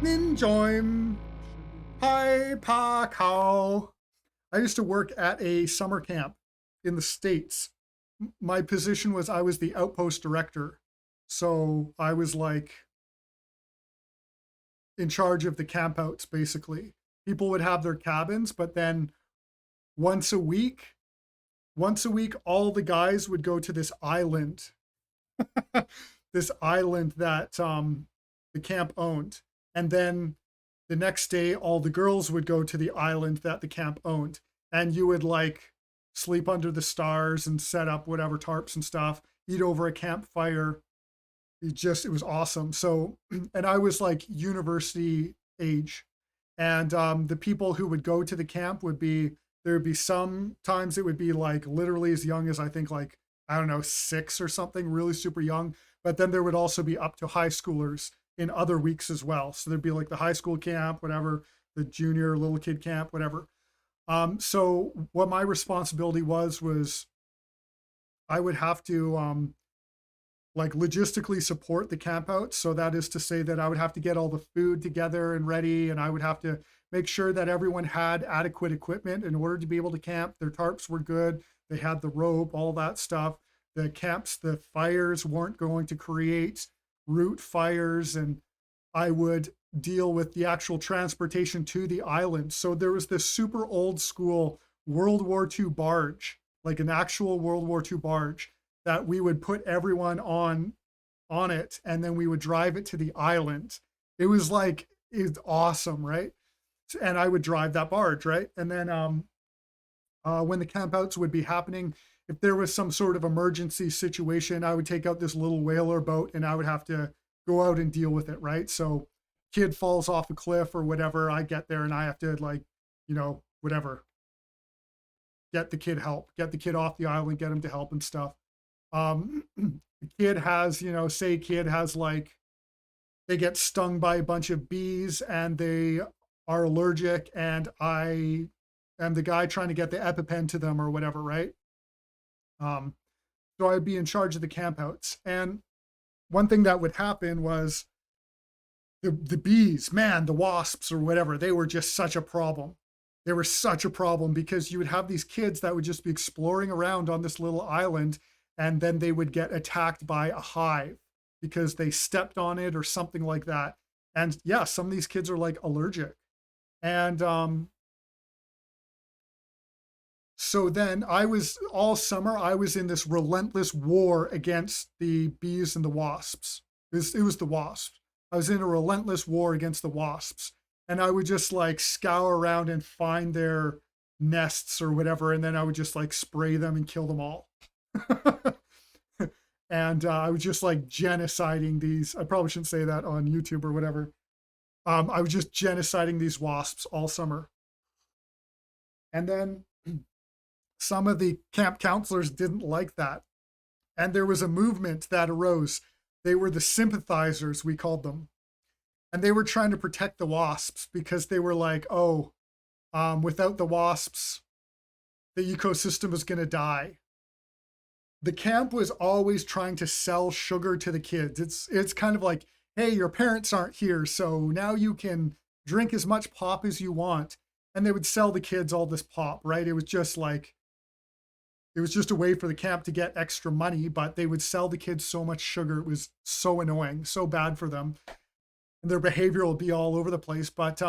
Ninjoim. Hi, Pa Cow. I used to work at a summer camp in the States. My position was I was the outpost director. So I was like in charge of the campouts, basically. People would have their cabins, but then once a week, all the guys would go to this island, this island that the camp owned. And then the next day, all the girls would go to the island that the camp owned. And you would like sleep under the stars and set up whatever tarps and stuff, eat over a campfire. It was awesome. So, and I was like university age. And the people who would go to the camp would be, there would be sometimes it would be like literally as young as I think like, I don't know, 6 or something, really super young. But then there would also be up to high schoolers in other weeks as well. So there'd be like the high school camp, whatever, the junior little kid camp, whatever. So what my responsibility was I would have to like logistically support the camp out. So that is to say that I would have to get all the food together and ready, and I would have to make sure that everyone had adequate equipment in order to be able to camp. Their tarps were good. They had the rope, all that stuff. The fires weren't going to create root fires, and I would deal with the actual transportation to the island. So there was this super old school World War II barge, like an actual World War II barge that we would put everyone on it, and then we would drive it to the island. It was like it's awesome, right? And I would drive that barge, right? And then when the campouts would be happening, if there was some sort of emergency situation, I would take out this little whaler boat and I would have to go out and deal with it, right? So kid falls off a cliff or whatever, I get there and I have to like, whatever, get the kid off the island, get him to help and stuff. The kid has, say kid has like, they get stung by a bunch of bees and they are allergic, and I am the guy trying to get the EpiPen to them or whatever, right? Um, so I'd be in charge of the campouts. And one thing that would happen was the bees, man, the wasps or whatever, they were just such a problem. They were such a problem because you would have these kids that would just be exploring around on this little island, and then they would get attacked by a hive because they stepped on it or something like that. And yeah, some of these kids are like allergic. And so then I was all summer, I was in this relentless war against the bees and the wasps. It was the wasps. I was in a relentless war against the wasps. And I would just like scour around and find their nests or whatever. And then I would just like spray them and kill them all. And I was just like genociding these. I probably shouldn't say that on YouTube or whatever. I was just genociding these wasps all summer. And then some of the camp counselors didn't like that. And there was a movement that arose. They were the sympathizers, we called them. And they were trying to protect the wasps because they were like, oh, without the wasps, the ecosystem is going to die. The camp was always trying to sell sugar to the kids. It's kind of like, hey, your parents aren't here, so now you can drink as much pop as you want. And they would sell the kids all this pop, right? It was just a way for the camp to get extra money, but they would sell the kids so much sugar. It was so annoying, so bad for them. And their behavior will be all over the place. But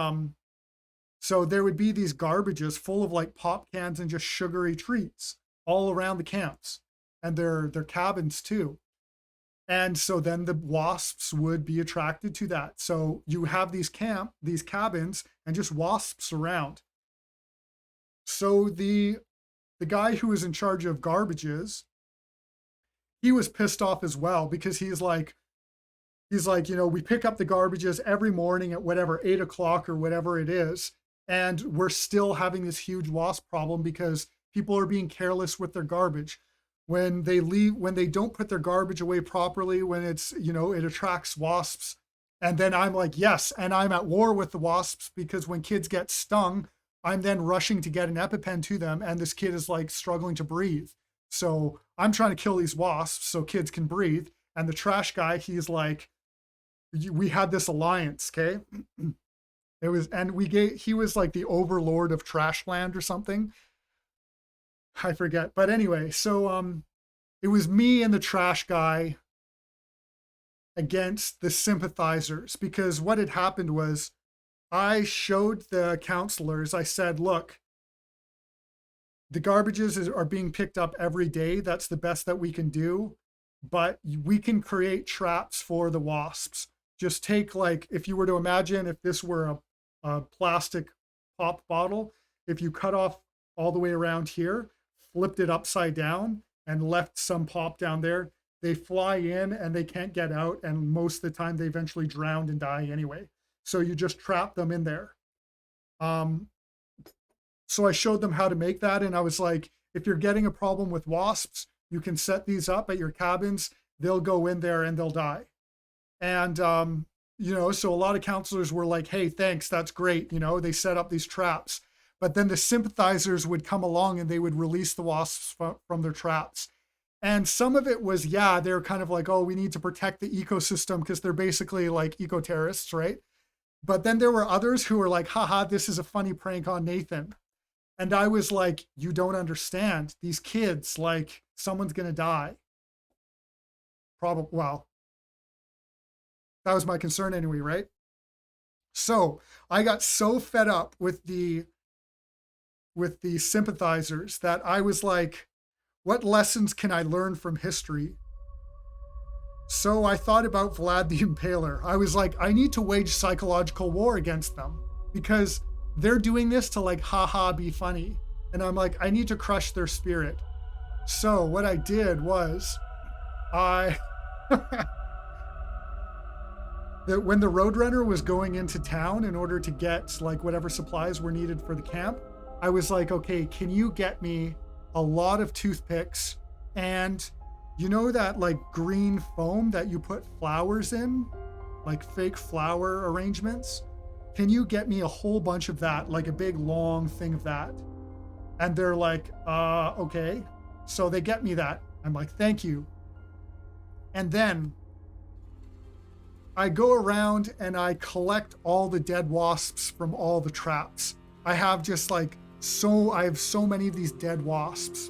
so there would be these garbages full of like pop cans and just sugary treats all around the camps and their cabins too. And so then the wasps would be attracted to that. So you have these cabins and just wasps around. So the guy who was in charge of garbages, he was pissed off as well because we pick up the garbages every morning at whatever 8 o'clock or whatever it is, and we're still having this huge wasp problem because people are being careless with their garbage. When they don't put their garbage away properly, when it attracts wasps. And then I'm like, yes, and I'm at war with the wasps because when kids get stung, I'm then rushing to get an EpiPen to them, and this kid is like struggling to breathe. So I'm trying to kill these wasps so kids can breathe. And the trash guy, he's like, we had this alliance, okay? It was, and he was like the overlord of Trashland or something. I forget. But anyway, so it was me and the trash guy against the sympathizers, because what had happened was I showed the counselors, I said, look, the garbages are being picked up every day. That's the best that we can do. But we can create traps for the wasps. Just take, like, if you were to imagine if this were a plastic pop bottle, if you cut off all the way around here, flipped it upside down and left some pop down there, they fly in and they can't get out. And most of the time they eventually drown and die anyway. So you just trap them in there. So I showed them how to make that. And I was like, if you're getting a problem with wasps, you can set these up at your cabins. They'll go in there and they'll die. And, so a lot of counselors were like, hey, thanks, that's great. They set up these traps. But then the sympathizers would come along and they would release the wasps from their traps. And some of it was, they're kind of like, oh, we need to protect the ecosystem because they're basically like eco-terrorists, right? But then there were others who were like, haha, this is a funny prank on Nathan. And I was like, you don't understand. These kids, like, someone's going to die. Probably, well, that was my concern anyway, right? So I got so fed up with the sympathizers that I was like, what lessons can I learn from history? So I thought about Vlad the Impaler. I was like, I need to wage psychological war against them because they're doing this to like, haha, be funny. And I'm like, I need to crush their spirit. So what I did was when the Roadrunner was going into town in order to get like whatever supplies were needed for the camp, I was like, okay, can you get me a lot of toothpicks and that like green foam that you put flowers in, like fake flower arrangements? Can you get me a whole bunch of that, like a big long thing of that? And they're like, okay. So they get me that. I'm like, thank you. And then I go around and I collect all the dead wasps from all the traps. I have just like, I have so many of these dead wasps.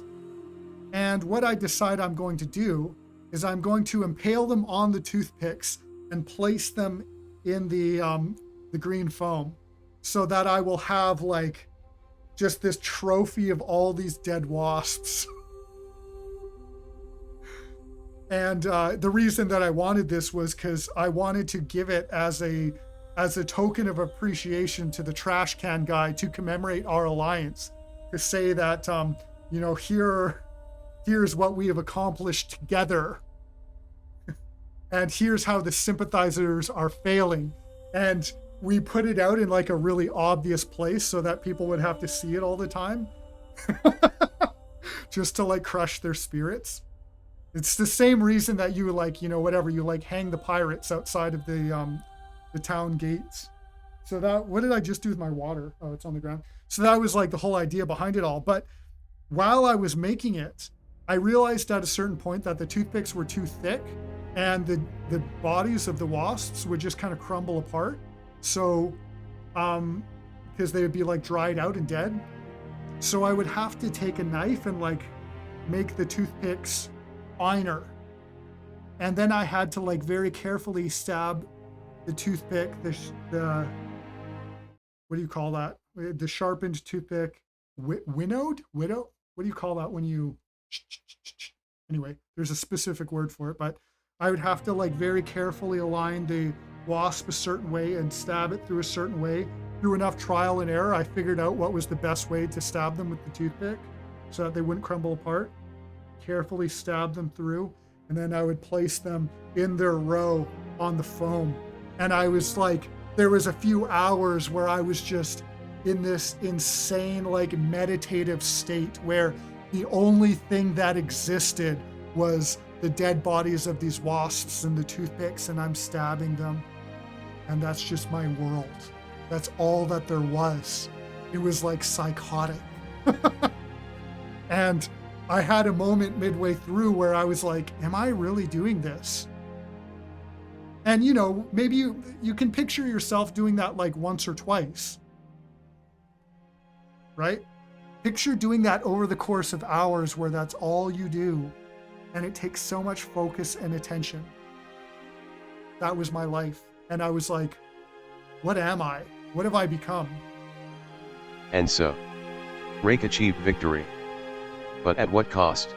And what I decide I'm going to do is I'm going to impale them on the toothpicks and place them in the green foam so that I will have like just this trophy of all these dead wasps. And the reason that I wanted this was because I wanted to give it as a token of appreciation to the trash can guy to commemorate our alliance, to say that here's what we have accomplished together, and here's how the sympathizers are failing. And we put it out in like a really obvious place so that people would have to see it all the time, just to like crush their spirits. It's the same reason that you like, you like hang the pirates outside of the town gates. So that, what did I just do with my water? Oh, it's on the ground. So that was like the whole idea behind it all. But while I was making it, I realized at a certain point that the toothpicks were too thick and the bodies of the wasps would just kind of crumble apart. So, because they would be like dried out and dead. So I would have to take a knife and like make the toothpicks finer. And then I had to like very carefully stab the toothpick, the what do you call that? The sharpened toothpick, winnowed? What do you call that when you, anyway, there's a specific word for it, but I would have to like very carefully align the wasp a certain way and stab it through a certain way. Through enough trial and error, I figured out what was the best way to stab them with the toothpick so that they wouldn't crumble apart. Carefully stab them through, and then I would place them in their row on the foam. And I was like, there was a few hours where I was just in this insane, like meditative state where the only thing that existed was the dead bodies of these wasps and the toothpicks, and I'm stabbing them. And that's just my world. That's all that there was. It was like psychotic. And I had a moment midway through where I was like, am I really doing this? And you know, maybe you can picture yourself doing that like once or twice, right? Picture doing that over the course of hours where that's all you do, and it takes so much focus and attention. That was my life. And I was like, what am I? What have I become? And so, Rake achieved victory. But at what cost?